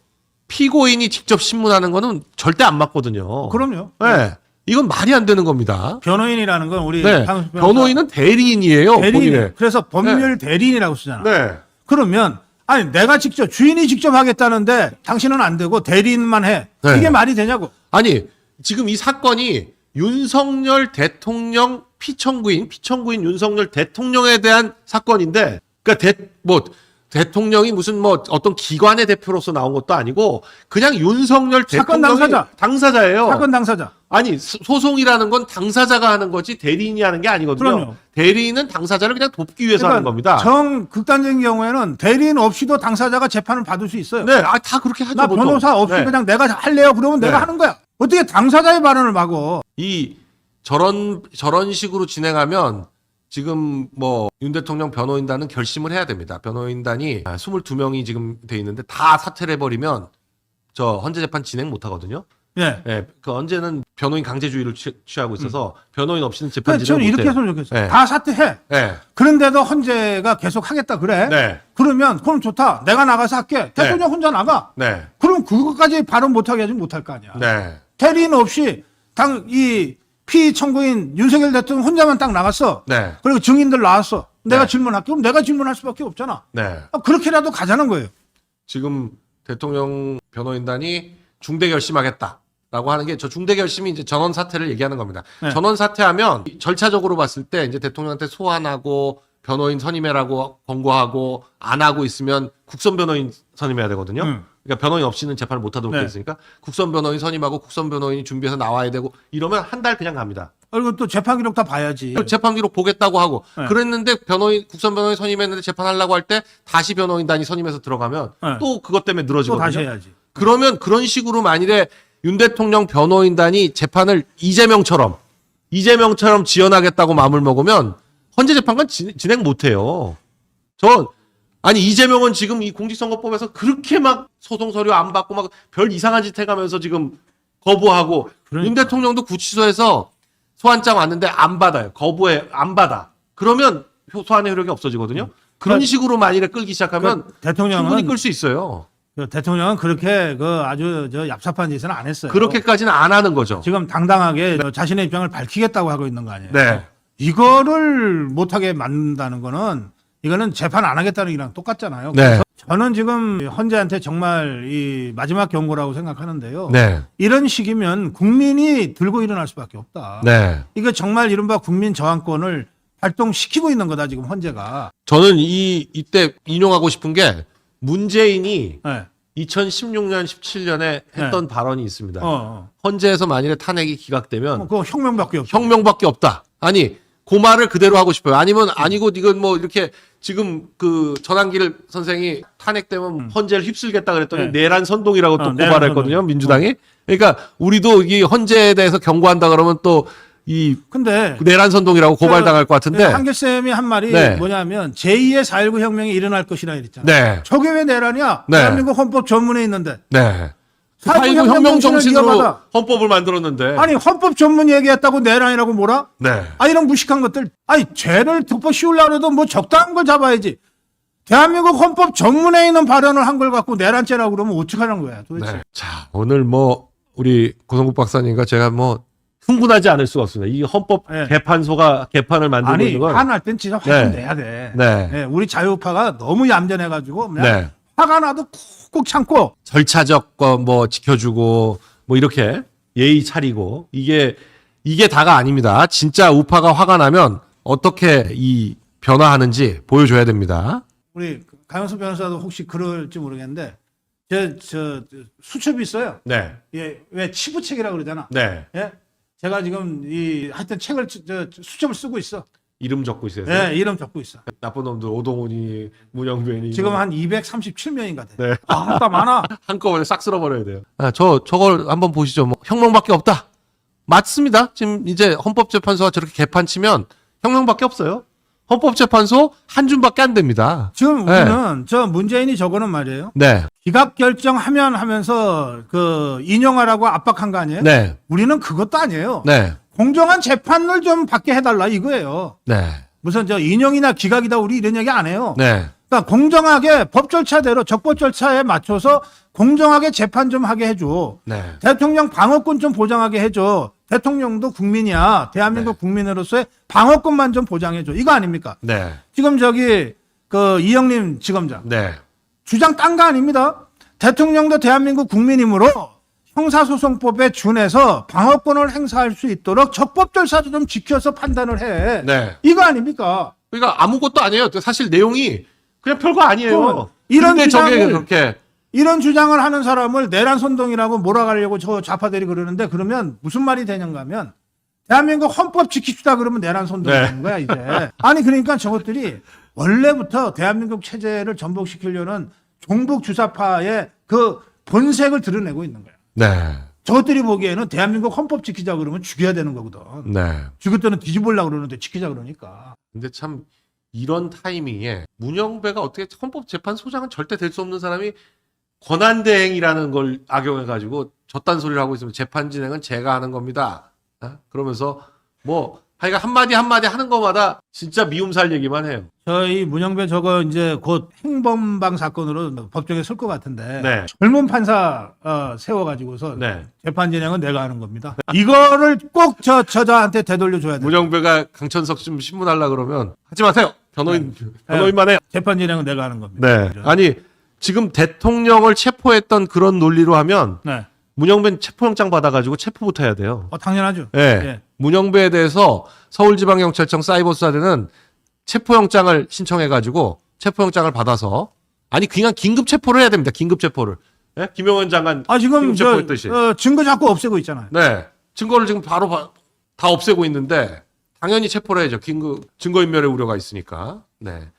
피고인이 직접 신문하는 거는 절대 안 맞거든요. 그럼요. 네. 이건 말이 안 되는 겁니다. 변호인이라는 건 우리 네. 강수 변호사. 변호인은 대리인이에요. 대리인. 본인의. 그래서 법률 대리인이라고 쓰잖아. 네. 그러면 아니 내가 직접 주인이 직접 하겠다는데 당신은 안 되고 대리인만 해. 네. 이게 말이 되냐고. 아니 지금 이 사건이 윤석열 대통령 피청구인 윤석열 대통령에 대한 사건인데, 그러니까 대통령이 무슨 뭐 어떤 기관의 대표로서 나온 것도 아니고 그냥 윤석열 사건 대통령이 당사자예요. 사건 당사자. 아니 소송이라는 건 당사자가 하는 거지 대리인이 하는 게 아니거든요. 그럼요. 대리인은 당사자를 그냥 돕기 위해서 하는 겁니다. 극단적인 경우에는 대리인 없이도 당사자가 재판을 받을 수 있어요. 네, 다 그렇게 하죠. 나 보통. 변호사 없이 네. 그냥 내가 할래요. 그러면 네. 내가 하는 거야. 어떻게 당사자의 발언을 막어? 저런 식으로 진행하면 지금 뭐 윤 대통령 변호인단은 결심을 해야 됩니다. 변호인단이 22명이 지금 돼 있는데 다 사퇴를 해버리면 저 헌재 재판 진행 못 하거든요. 예. 네, 그 언제는 변호인 강제주의를 취하고 있어서 변호인 없이는 재판 그러니까 진행 저는 못 이렇게 해요. 했으면 좋겠어요. 네. 다 사퇴해. 네. 그런데도 헌재가 계속 하겠다 그래. 네. 그러면 그럼 좋다. 내가 나가서 할게. 대통령 혼자 나가. 네. 그럼 그것까지 발언 못하게 하지 못할 거 아니야. 네. 대리인 없이 이 피청구인 윤석열 대통령 혼자만 딱 나갔어. 네. 그리고 증인들 나왔어. 내가 네. 질문할게. 그럼 내가 질문할 수밖에 없잖아. 네. 그렇게라도 가자는 거예요. 지금 대통령 변호인단이 중대 결심하겠다라고 하는 게 저 중대 결심이 이제 전원 사퇴를 얘기하는 겁니다. 네. 전원 사퇴하면 절차적으로 봤을 때 이제 대통령한테 소환하고 변호인 선임해라고 권고하고 안 하고 있으면 국선 변호인 선임해야 되거든요. 그러니까 변호인 없이는 재판을 못 하도록 네. 돼 있으니까 국선 변호인 선임하고 국선 변호인이 준비해서 나와야 되고 이러면 한 달 그냥 갑니다. 그리고 또 재판 기록 다 봐야지. 재판 기록 보겠다고 하고 네. 그랬는데 국선 변호인 선임했는데 재판하려고 할 때 다시 변호인단이 선임해서 들어가면 네. 또 그것 때문에 또 늘어지거든요. 다시 해야지. 그러면 그런 식으로 만일에 윤 대통령 변호인단이 재판을 이재명처럼 지연하겠다고 마음을 먹으면 헌재 재판관 진행 못 해요. 아니 이재명은 지금 이 공직선거법에서 그렇게 막 소송 서류 안 받고 막 별 이상한 짓 해가면서 지금 거부하고 그러니까. 윤 대통령도 구치소에서 소환장 왔는데 안 받아요. 안 받아. 그러면 소환의 효력이 없어지거든요. 그런 식으로 만일에 끌기 시작하면 대통령은 충분히 끌 수 있어요. 대통령은 그렇게 아주 얍삽한 짓은 안 했어요. 그렇게까지는 안 하는 거죠. 지금 당당하게 자신의 입장을 밝히겠다고 하고 있는 거 아니에요. 네. 이거를 못하게 만든다는 거는 이거는 재판 안 하겠다는 거랑 똑같잖아요. 네. 그래서 저는 지금 헌재한테 정말 이 마지막 경고라고 생각하는데요. 네. 이런 식이면 국민이 들고 일어날 수밖에 없다. 네. 이거 정말 이른바 국민 저항권을 발동시키고 있는 거다 지금 헌재가. 저는 이때 인용하고 싶은 게 문재인이 네. 2016년, 17년에 했던 발언이 있습니다. 어. 헌재에서 만일에 탄핵이 기각되면 그거 혁명밖에 없어. 혁명밖에 없다. 아니 그 말을 그대로 하고 싶어요. 아니면 아니고 이건 뭐 이렇게 지금 그 전한길 선생이 탄핵되면 헌재를 휩쓸겠다 그랬더니 네. 내란 선동이라고 또 내란 고발했거든요. 선동. 민주당이. 그러니까 우리도 이 헌재에 대해서 경고한다 그러면 또 이 근데 내란 선동이라고 고발당할 것 같은데. 한길 쌤이 한 말이 네. 뭐냐면 제2의 4.19 혁명이 일어날 것이라 이랬잖아요. 네. 저게 왜 내란이야? 네. 대한민국 헌법 전문에 있는데. 네. 4.19 혁명 혁명 정신으로 이어받아. 헌법을 만들었는데. 아니 헌법 전문 얘기했다고 내란이라고 뭐라? 네. 이런 무식한 것들. 아니 죄를 덮어 씌우려고 해도 뭐 적당한 걸 잡아야지. 대한민국 헌법 전문에 있는 발언을 한 걸 갖고 내란죄라고 그러면 어떡하는 거야 도대체. 네. 자, 오늘 뭐 우리 고성국 박사님과 제가 뭐 흥분하지 않을 수가 없습니다. 이 헌법 네. 개판소가 개판을 만들고 아니 있는 건 화날 땐 진짜 화좀 네. 내야 돼. 네. 네, 우리 자유파가 너무 얌전해가지고 그냥 네. 화가 나도 꾹꾹 참고. 절차적 거 뭐 지켜주고 뭐 이렇게 예의 차리고 이게 다가 아닙니다. 진짜 우파가 화가 나면 어떻게 이 변화하는지 보여줘야 됩니다. 우리 강현수 변호사도 혹시 그럴지 모르겠는데 저 수첩이 있어요. 네. 예, 왜 치부책이라고 그러잖아. 네. 예? 제가 지금 하여튼 책을 수첩을 쓰고 있어. 이름 적고 있어요. 예, 이름 적고 있어. 나쁜 놈들 오동훈이 문영배니 지금 한 237명인가 돼. 네. 아, 많아. 한꺼번에 싹 쓸어버려야 돼요. 저걸 한번 보시죠. 뭐 혁명밖에 없다. 맞습니다. 지금 이제 헌법재판소가 저렇게 개판치면 혁명밖에 없어요. 헌법재판소 한 줌밖에 안 됩니다. 지금 네. 우리는 저 문재인이 저거는 말이에요. 네. 기각 결정하면 하면서 인용하라고 압박한 거 아니에요? 네. 우리는 그것도 아니에요. 네. 공정한 재판을 좀 받게 해달라 이거예요. 네. 무슨 인용이나 기각이다 우리 이런 얘기 안 해요. 네. 그러니까 공정하게 법 절차대로 적법 절차에 맞춰서 공정하게 재판 좀 하게 해줘. 네. 대통령 방어권 좀 보장하게 해줘. 대통령도 국민이야. 대한민국 국민으로서의 방어권만 좀 보장해줘. 이거 아닙니까? 네. 지금 이영림 지검장 네. 주장 딴 거 아닙니다. 대통령도 대한민국 국민이므로 형사소송법에 준해서 방어권을 행사할 수 있도록 적법 절차도 좀 지켜서 판단을 해. 네. 이거 아닙니까? 그러니까 아무것도 아니에요. 사실 내용이 그냥 별거 아니에요. 이런 근데 저게 주장을 그렇게 이런 주장을 하는 사람을 내란 선동이라고 몰아가려고 저 좌파들이 그러는데 그러면 무슨 말이 되는가 하면 대한민국 헌법 지킵시다 그러면 내란 선동이 네. 되는 거야 이제. 아니 그러니까 저것들이 원래부터 대한민국 체제를 전복시키려는 종북 주사파의 그 본색을 드러내고 있는 거야. 네. 저것들이 보기에는 대한민국 헌법 지키자 그러면 죽여야 되는 거거든. 네. 죽을 때는 뒤집으려고 그러는데 지키자 그러니까. 근데 참 이런 타이밍에 문영배가 어떻게 헌법재판소장은 절대 될 수 없는 사람이 권한대행이라는 걸 악용해가지고 저딴 소리를 하고 있으면 재판 진행은 제가 하는 겁니다. 그러면서 뭐 하여간 한마디 하는 거마다 진짜 미움살 얘기만 해요. 저희 문영배 저거 이제 곧 행범방 사건으로 법정에 설 것 같은데 네. 젊은 판사 세워가지고서 네. 재판 진행은 내가 하는 겁니다. 이거를 꼭 저자한테 되돌려줘야 돼. 문영배가 강천석 좀 신문하려 그러면 하지 마세요. 변호인만 해요. 재판 진행은 내가 하는 겁니다. 네. 아니 지금 대통령을 체포했던 그런 논리로 하면 네. 문영배는 체포영장 받아가지고 체포부터 해야 돼요. 당연하죠. 네. 예. 문영배에 대해서 서울지방경찰청 사이버수사대는 체포영장을 신청해가지고 체포영장을 받아서 아니 그냥 긴급 체포를 해야 됩니다. 긴급 체포를. 네? 김용현 장관 지금 긴급 체포했듯이. 증거 자꾸 없애고 있잖아요. 네. 증거를 지금 바로 다 없애고 있는데 당연히 체포를 해야죠. 긴급 증거인멸의 우려가 있으니까. 네.